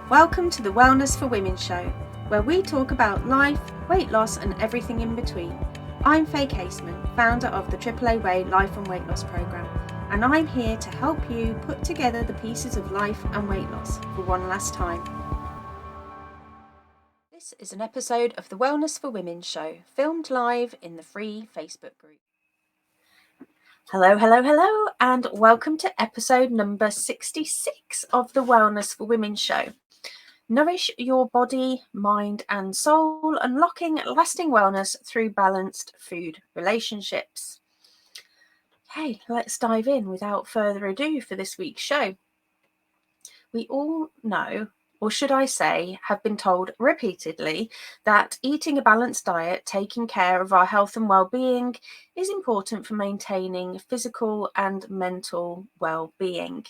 Welcome to the Wellness for Women show, where we talk about life, weight loss and everything in between. I'm Faye, founder of the AAA Way Life and Weight Loss Programme, and I'm here to help you put together the pieces of life and weight loss for one last time. This is an episode of the Wellness for Women show, filmed live in the free Facebook group. Hello, and welcome to episode number 66 of the Wellness for Women show. Nourish your body, mind and soul, unlocking lasting wellness through balanced food relationships. Okay, let's dive in without further ado for this week's show. We all know, or should I say, have been told repeatedly that eating a balanced diet, taking care of our health and well-being is important for maintaining physical and mental well-being.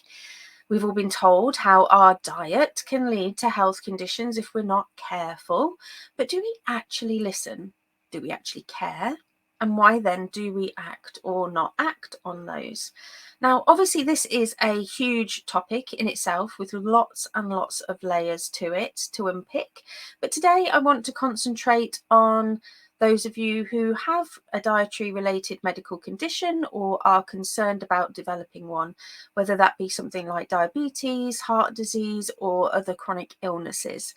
We've all been told how our diet can lead to health conditions if we're not careful, but do we actually listen? Do we actually care? And why then do we act or not act on those? Now, obviously, this is a huge topic in itself with lots and lots of layers to it to unpick. But today I want to concentrate on those of you who have a dietary related medical condition or are concerned about developing one, whether that be something like diabetes, heart disease, or other chronic illnesses.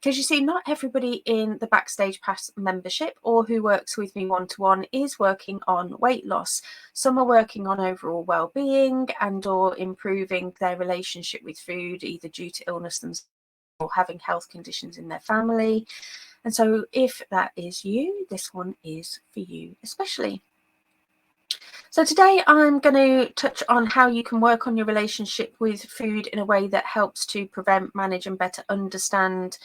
Because you see, not everybody in the Backstage Pass membership or who works with me one-to-one is working on weight loss. Some are working on overall well-being and or improving their relationship with food, either due to illness themselves or having health conditions in their family. And so if that is you, this one is for you especially. So today I'm going to touch on how you can work on your relationship with food in a way that helps to prevent, manage and better understand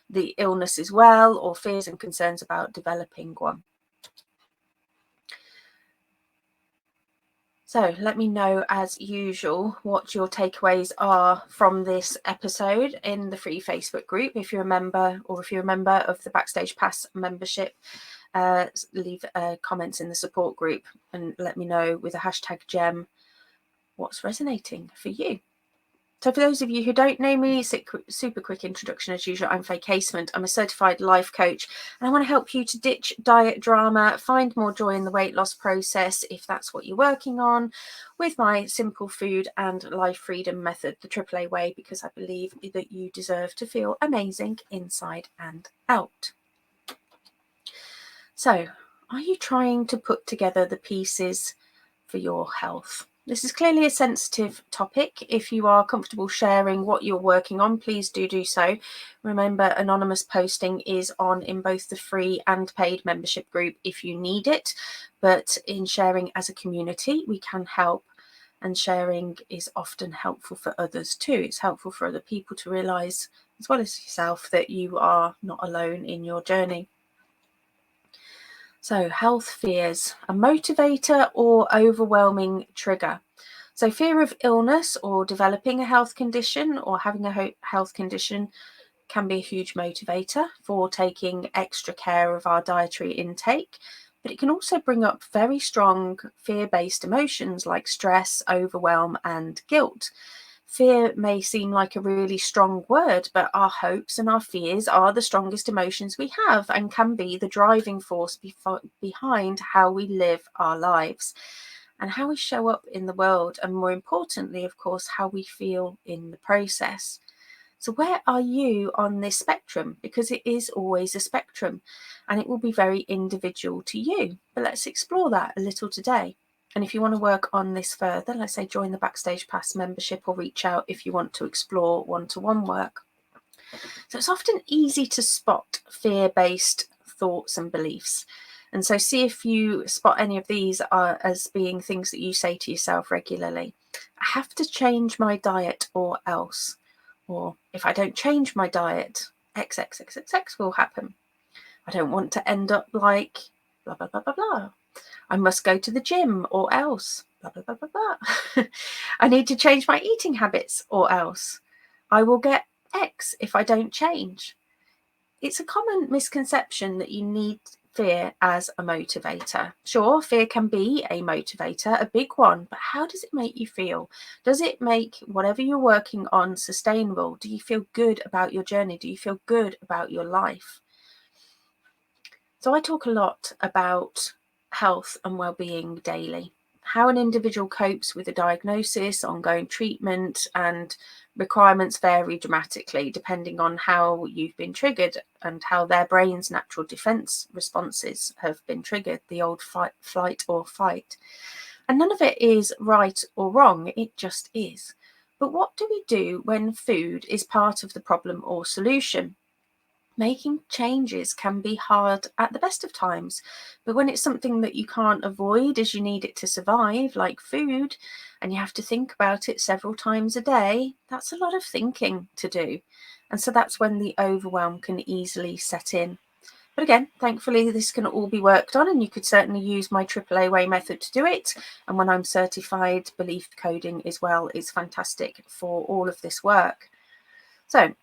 the illness as well, or fears and concerns about developing one. So let me know, as usual, what your takeaways are from this episode in the free Facebook group. If you're a member of the Backstage Pass membership, leave comments in the support group and let me know with a hashtag GEM what's resonating for you. So for those of you who don't know me, super quick introduction as usual. I'm Faye Casement. I'm a certified life coach and I want to help you to ditch diet drama, find more joy in the weight loss process if that's what you're working on, with my simple food and life freedom method, the AAA way, because I believe that you deserve to feel amazing inside and out. So, are you trying to put together the pieces for your health? This is clearly a sensitive topic. If you are comfortable sharing what you're working on, please do so. Remember, anonymous posting is on in both the free and paid membership group if you need it. But in sharing as a community, we can help. And sharing is often helpful for others too. It's helpful for other people to realise, as well as yourself, that you are not alone in your journey. So health fears, a motivator or overwhelming trigger. So fear of illness or developing a health condition or having a health condition can be a huge motivator for taking extra care of our dietary intake, but it can also bring up very strong fear-based emotions like stress, overwhelm and guilt. Fear may seem like a really strong word, but our hopes and our fears are the strongest emotions we have and can be the driving force behind how we live our lives and how we show up in the world, and more importantly, of course, how we feel in the process. So where are you on this spectrum? Because it is always a spectrum and it will be very individual to you. But let's explore that a little today. And if you want to work on this further, let's say join the Backstage Pass membership or reach out if you want to explore one-to-one work. So it's often easy to spot fear-based thoughts and beliefs. And so see if you spot any of these as being things that you say to yourself regularly. I have to change my diet or else. Or if I don't change my diet, XXXXX will happen. I don't want to end up like blah, blah, blah, blah, blah. I must go to the gym or else, blah, blah, blah, blah, blah. I need to change my eating habits or else. I will get X if I don't change. It's a common misconception that you need fear as a motivator. Sure, fear can be a motivator, a big one, but how does it make you feel? Does it make whatever you're working on sustainable? Do you feel good about your journey? Do you feel good about your life? So I talk a lot about health and well-being daily. How an individual copes with a diagnosis, ongoing treatment, and requirements vary dramatically depending on how you've been triggered and how their brain's natural defense responses have been triggered, the old fight, flight or fight. And none of it is right or wrong, it just is. But what do we do when food is part of the problem or solution? Making changes can be hard at the best of times, but when it's something that you can't avoid as you need it to survive, like food, and you have to think about it several times a day, that's a lot of thinking to do. And so that's when the overwhelm can easily set in. But again, thankfully, this can all be worked on, and you could certainly use my AAA way method to do it. And when I'm certified, belief coding as well is fantastic for all of this work. So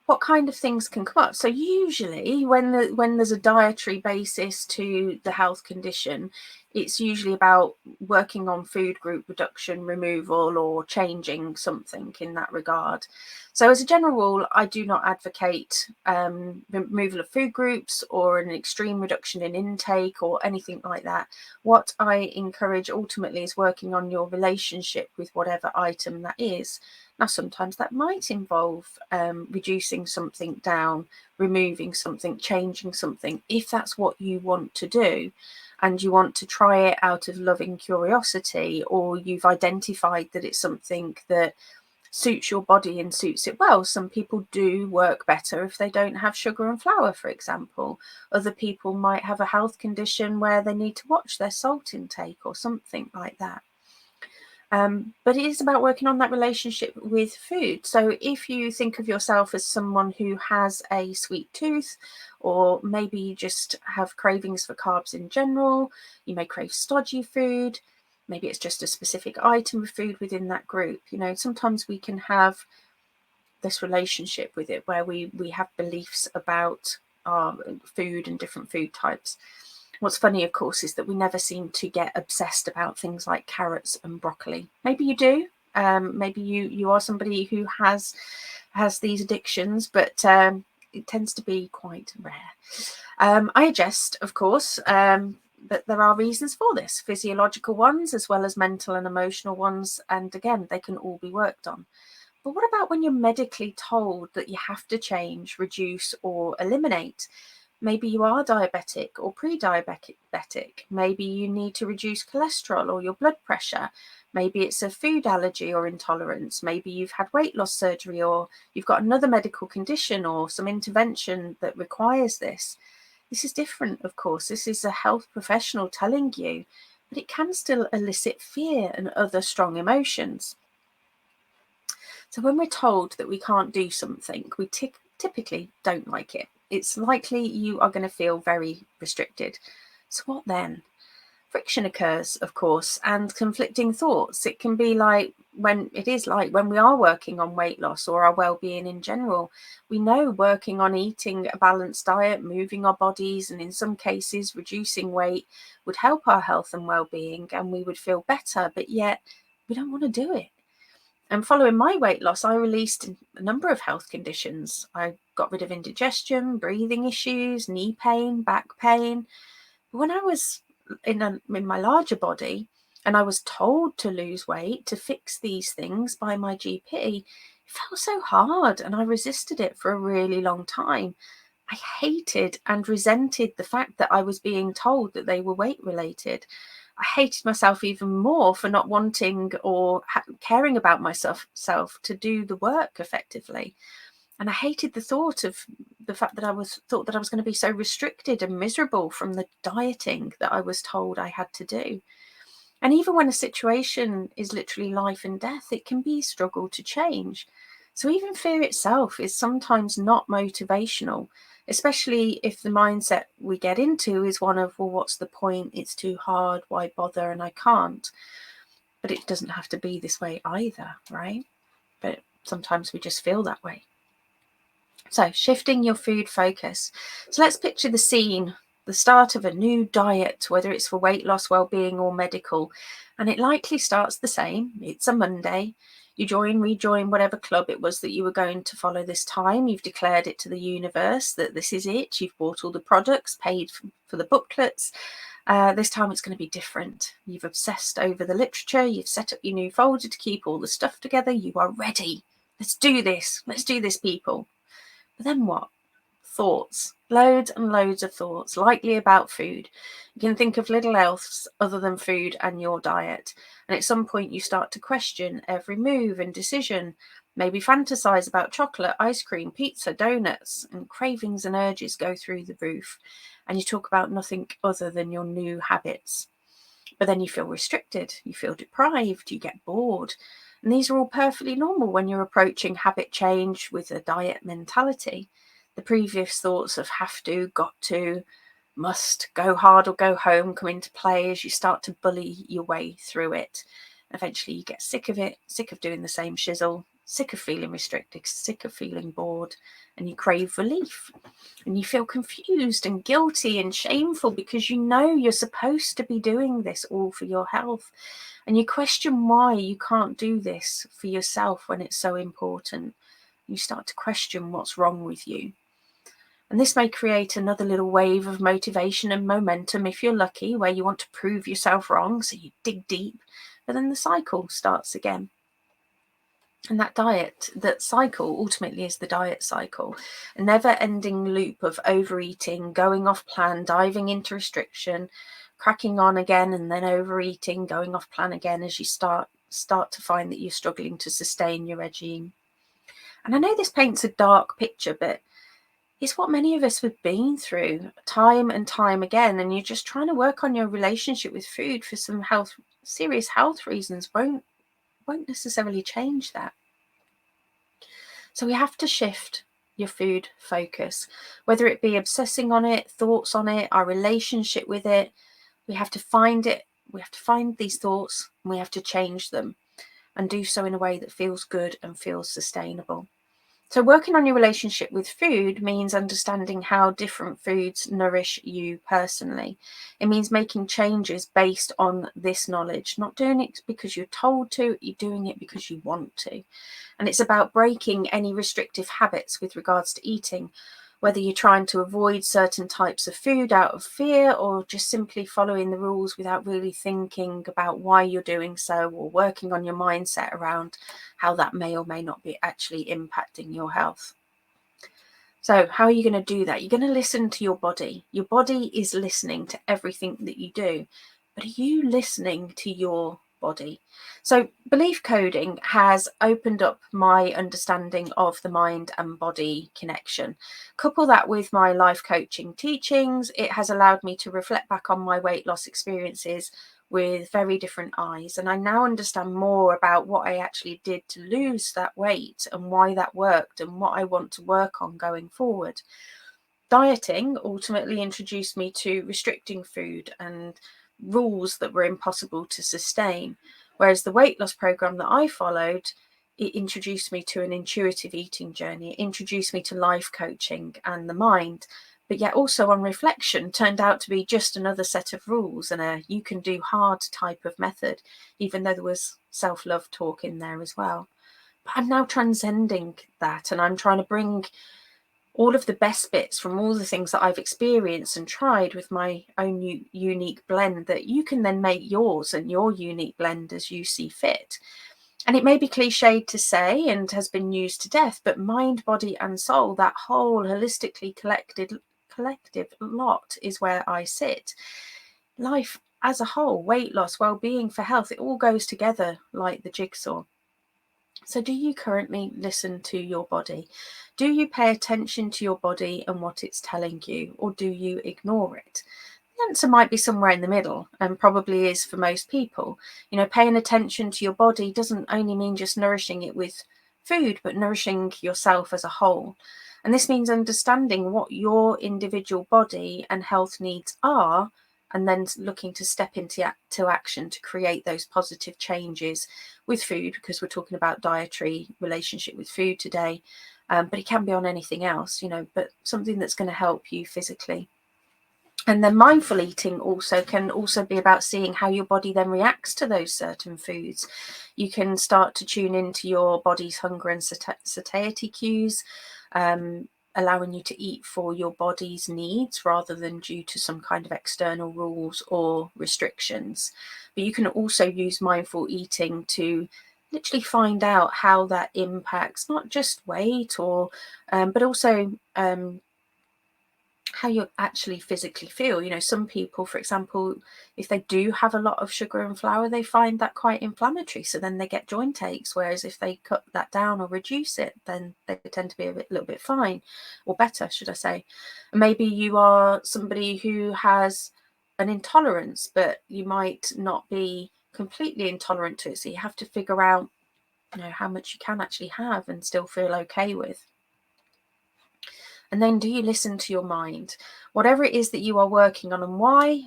what kind of things can come up? So usually when there's a dietary basis to the health condition, it's usually about working on food group reduction, removal, or changing something in that regard. So as a general rule, I do not advocate removal of food groups or an extreme reduction in intake or anything like that. What I encourage ultimately is working on your relationship with whatever item that is. Now, sometimes that might involve reducing something down, removing something, changing something, if that's what you want to do and you want to try it out of loving curiosity, or you've identified that it's something that suits your body and suits it well. Some people do work better if they don't have sugar and flour, for example. Other people might have a health condition where they need to watch their salt intake or something like that. But it is about working on that relationship with food. So if you think of yourself as someone who has a sweet tooth, or maybe you just have cravings for carbs in general, you may crave stodgy food, maybe it's just a specific item of food within that group. You know, sometimes we can have this relationship with it where we have beliefs about our food and different food types. What's funny, of course, is that we never seem to get obsessed about things like carrots and broccoli. Maybe you do. Maybe you are somebody who has these addictions, but it tends to be quite rare. I jest, of course, but there are reasons for this, physiological ones as well as mental and emotional ones. And again, they can all be worked on. But what about when you're medically told that you have to change, reduce, or eliminate? Maybe you are diabetic or pre-diabetic. Maybe you need to reduce cholesterol or your blood pressure. Maybe it's a food allergy or intolerance. Maybe you've had weight loss surgery, or you've got another medical condition or some intervention that requires this. This is different, of course. This is a health professional telling you, but it can still elicit fear and other strong emotions. So when we're told that we can't do something, we typically don't like it. It's likely you are going to feel very restricted. So what then? Friction occurs, of course, and conflicting thoughts. It can be like when we are working on weight loss or our well-being in general. We know working on eating a balanced diet, moving our bodies, and in some cases reducing weight would help our health and well-being, and we would feel better, but yet we don't want to do it. And following my weight loss, I released a number of health conditions. I got rid of indigestion, breathing issues, knee pain, back pain. But when I was in my larger body and I was told to lose weight, to fix these things by my GP, it felt so hard and I resisted it for a really long time. I hated and resented the fact that I was being told that they were weight related. I hated myself even more for not wanting or caring about myself to do the work effectively. And I hated the thought of the fact that I was going to be so restricted and miserable from the dieting that I was told I had to do. And even when a situation is literally life and death, it can be a struggle to change. So even fear itself is sometimes not motivational, especially if the mindset we get into is one of, well, what's the point? It's too hard. Why bother? And I can't. But it doesn't have to be this way either, right? But sometimes we just feel that way. So shifting your food focus. So let's picture the scene. the start of a new diet, whether it's for weight loss, well-being or medical. And it likely starts the same. It's a Monday. You rejoin whatever club it was that you were going to follow this time. You've declared it to the universe that this is it. You've bought all the products, paid for the booklets. This time it's going to be different. You've obsessed over the literature. You've set up your new folder to keep all the stuff together. You are ready. Let's do this. Let's do this, people. But then what? Thoughts, loads and loads of thoughts, likely about food. You can think of little else other than food and your diet. And at some point you start to question every move and decision, maybe fantasize about chocolate, ice cream, pizza, donuts, and cravings and urges go through the roof. And you talk about nothing other than your new habits. But then you feel restricted, you feel deprived, you get bored. And these are all perfectly normal when you're approaching habit change with a diet mentality. The previous thoughts of have to, got to, must, go hard or go home come into play as you start to bully your way through it. Eventually you get sick of it, sick of doing the same shizzle, sick of feeling restricted, sick of feeling bored, and you crave relief. And you feel confused and guilty and shameful because you know you're supposed to be doing this all for your health. And you question why you can't do this for yourself when it's so important. You start to question what's wrong with you. And this may create another little wave of motivation and momentum if you're lucky, where you want to prove yourself wrong, so you dig deep, but then the cycle starts again. And that cycle ultimately is the diet cycle, a never-ending loop of overeating, going off plan, diving into restriction, cracking on again, and then overeating, going off plan again as you start to find that you're struggling to sustain your regime. And I know this paints a dark picture, but it's what many of us have been through time and time again. And you're just trying to work on your relationship with food for some serious health reasons won't necessarily change that. So we have to shift your food focus, whether it be obsessing on it, thoughts on it, our relationship with it. We have to find it. We have to find these thoughts and we have to change them and do so in a way that feels good and feels sustainable. So working on your relationship with food means understanding how different foods nourish you personally. It means making changes based on this knowledge, not doing it because you're told to, you're doing it because you want to. And it's about breaking any restrictive habits with regards to eating, whether you're trying to avoid certain types of food out of fear or just simply following the rules without really thinking about why you're doing so, or working on your mindset around how that may or may not be actually impacting your health. So how are you going to do that? You're going to listen to your body. Your body is listening to everything that you do. But are you listening to your body? So belief coding has opened up my understanding of the mind and body connection. Couple that with my life coaching teachings, it has allowed me to reflect back on my weight loss experiences with very different eyes. And I now understand more about what I actually did to lose that weight and why that worked and what I want to work on going forward. Dieting ultimately introduced me to restricting food and rules that were impossible to sustain. Whereas the weight loss program that I followed, it introduced me to an intuitive eating journey. It introduced me to life coaching and the mind, but yet also on reflection turned out to be just another set of rules and a you can do hard type of method, even though there was self-love talk in there as well. But I'm now transcending that, and I'm trying to bring all of the best bits from all the things that I've experienced and tried with my own unique blend that you can then make yours and your unique blend as you see fit. And it may be cliched to say and has been used to death, but mind, body and soul, that whole holistically collective lot is where I sit. Life as a whole, weight loss, well-being, for health, it all goes together like the jigsaw. So do you currently listen to your body? Do you pay attention to your body and what it's telling you, or do you ignore it? The answer might be somewhere in the middle, and probably is for most people. You know, paying attention to your body doesn't only mean just nourishing it with food, but nourishing yourself as a whole. And this means understanding what your individual body and health needs are, and then looking to step into action to create those positive changes with food, because we're talking about dietary relationship with food today. But it can be on anything else, you know, but something that's going to help you physically. And then mindful eating can also be about seeing how your body then reacts to those certain foods. You can start to tune into your body's hunger and satiety cues, allowing you to eat for your body's needs rather than due to some kind of external rules or restrictions. But you can also use mindful eating to literally find out how that impacts not just weight or but also how you actually physically feel. You know, some people, for example, if they do have a lot of sugar and flour, they find that quite inflammatory, so then they get joint aches, whereas if they cut that down or reduce it, then they tend to be a little bit fine, or better, should I say. And maybe you are somebody who has an intolerance, but you might not be completely intolerant to it, so you have to figure out, you know, how much you can actually have and still feel okay with. And then do you listen to your mind? Whatever it is that you are working on and why,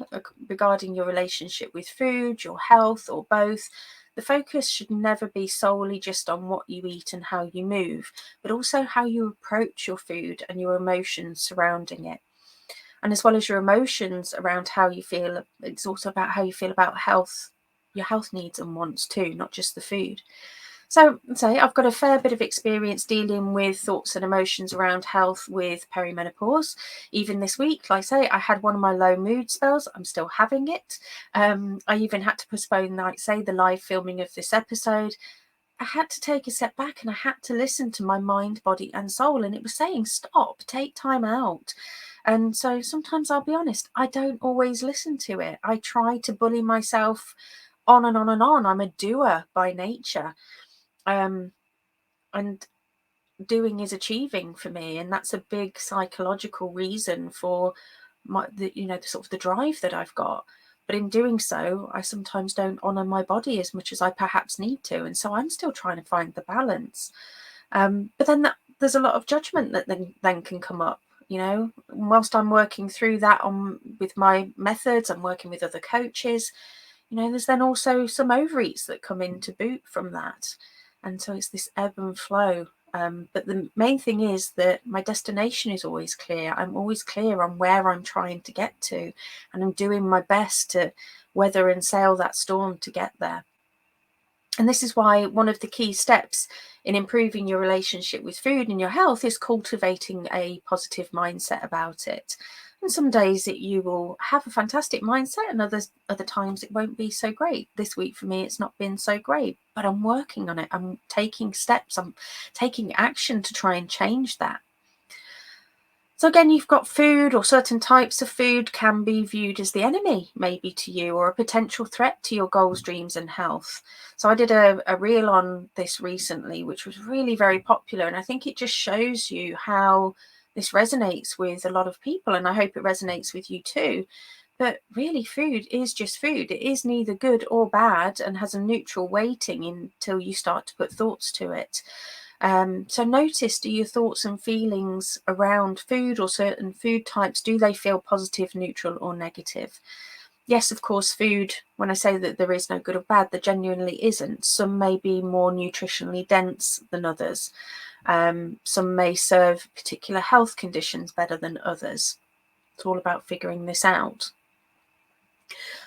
regarding your relationship with food, your health, or both, the focus should never be solely just on what you eat and how you move, but also how you approach your food and your emotions surrounding it. And as well as your emotions around how you feel, it's also about how you feel about health, your health needs and wants too, not just the food. So I've got a fair bit of experience dealing with thoughts and emotions around health with perimenopause. Even this week, like I say, I had one of my low mood spells. I'm still having it. I even had to postpone, like say, the live filming of this episode. I had to take a step back and I had to listen to my mind, body, and soul. And it was saying, stop, take time out. And so sometimes I'll be honest, I don't always listen to it. I try to bully myself on and on and on. I'm a doer by nature. And doing is achieving for me, and that's a big psychological reason for the sort of the drive that I've got. But in doing so, I sometimes don't honor my body as much as I perhaps need to, and so I'm still trying to find the balance. But then there's a lot of judgment that then can come up. You know, whilst I'm working through that with my methods, I'm working with other coaches. You know, there's then also some overeats that come in to boot from that. And so it's this ebb and flow. But the main thing is that my destination is always clear. I'm always clear on where I'm trying to get to. And I'm doing my best to weather and sail that storm to get there. And this is why one of the key steps in improving your relationship with food and your health is cultivating a positive mindset about it. And some days you will have a fantastic mindset, and other times it won't be so great. This week for me, it's not been so great, but I'm working on it. I'm taking steps. I'm taking action to try and change that. So again, you've got food, or certain types of food can be viewed as the enemy, maybe to you, or a potential threat to your goals, dreams, and health. So I did a reel on this recently, which was really very popular. And I think it just shows you how this resonates with a lot of people. And I hope it resonates with you too. But really, food is just food. It is neither good or bad and has a neutral weighting until you start to put thoughts to it. So notice, do your thoughts and feelings around food or certain food types, do they feel positive, neutral, or negative? Yes, of course, food, when I say that there is no good or bad, there genuinely isn't. Some may be more nutritionally dense than others. Some may serve particular health conditions better than others. It's all about figuring this out.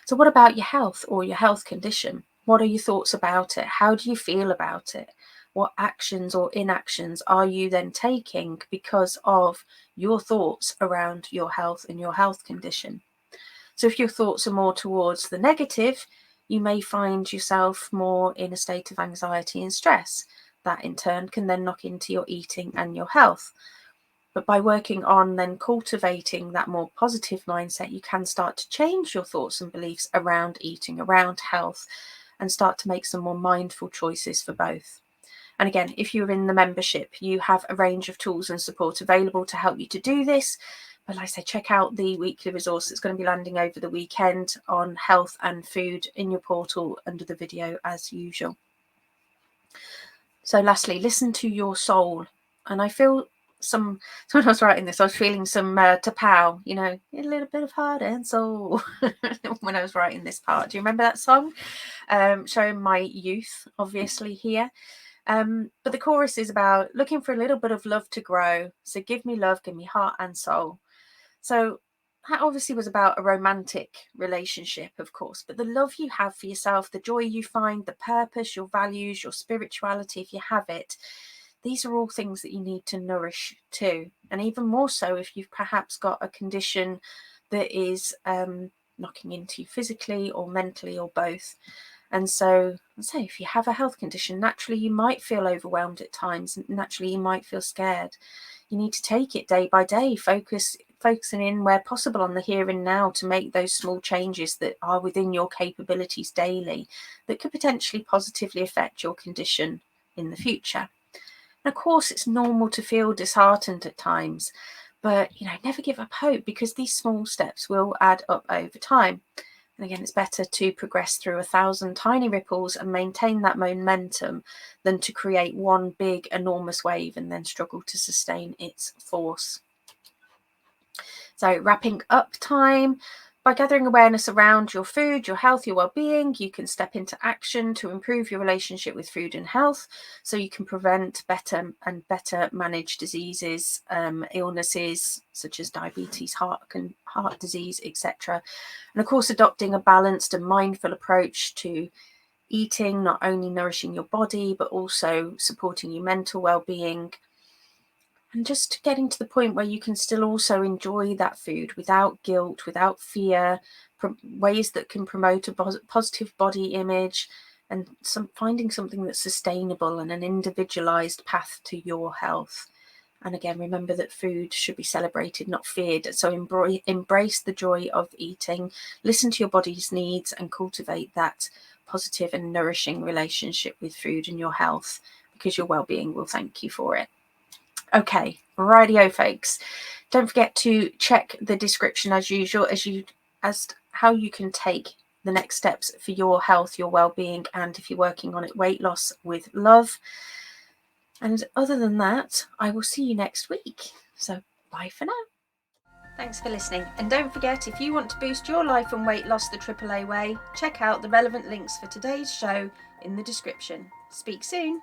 So what about your health or your health condition? What are your thoughts about it? How do you feel about it? What actions or inactions are you then taking because of your thoughts around your health and your health condition? So if your thoughts are more towards the negative, you may find yourself more in a state of anxiety and stress. That in turn can then knock into your eating and your health. But by working on then cultivating that more positive mindset, you can start to change your thoughts and beliefs around eating, around health, and start to make some more mindful choices for both. And again, if you're in the membership, you have a range of tools and support available to help you to do this. But like I say, check out the weekly resource that's going to be landing over the weekend on health and food in your portal under the video as usual. So lastly, listen to your soul. And I feel when I was writing this, I was feeling some Tapao, you know, a little bit of heart and soul when I was writing this part. Do you remember that song? Showing my youth, obviously, here. But the chorus is about looking for a little bit of love to grow. So give me love, give me heart and soul. So that obviously was about a romantic relationship, of course, but the love you have for yourself, the joy you find, the purpose, your values, your spirituality, if you have it, these are all things that you need to nourish too. And even more so if you've perhaps got a condition that is knocking into you physically or mentally or both. And so, say if you have a health condition, naturally you might feel overwhelmed at times, naturally you might feel scared. You need to take it day by day, focusing in where possible on the here and now to make those small changes that are within your capabilities daily that could potentially positively affect your condition in the future. And of course, it's normal to feel disheartened at times, but never give up hope, because these small steps will add up over time. And again, it's better to progress through 1,000 tiny ripples and maintain that momentum than to create one big, enormous wave and then struggle to sustain its force. So wrapping up time, by gathering awareness around your food, your health, your well-being, you can step into action to improve your relationship with food and health, so you can prevent better manage diseases, illnesses such as diabetes, heart disease, etc. And of course, adopting a balanced and mindful approach to eating, not only nourishing your body, but also supporting your mental well-being. And just getting to the point where you can still also enjoy that food without guilt, without fear, ways that can promote a positive body image, and finding something that's sustainable and an individualized path to your health. And again, remember that food should be celebrated, not feared. So embrace the joy of eating, listen to your body's needs, and cultivate that positive and nourishing relationship with food and your health, because your well-being will thank you for it. Okay, rightio folks. Don't forget to check the description as usual as how you can take the next steps for your health, your well-being, and if you're working on it, weight loss with love. And other than that, I will see you next week. So bye for now. Thanks for listening. And don't forget, if you want to boost your life and weight loss the AAA way, check out the relevant links for today's show in the description. Speak soon.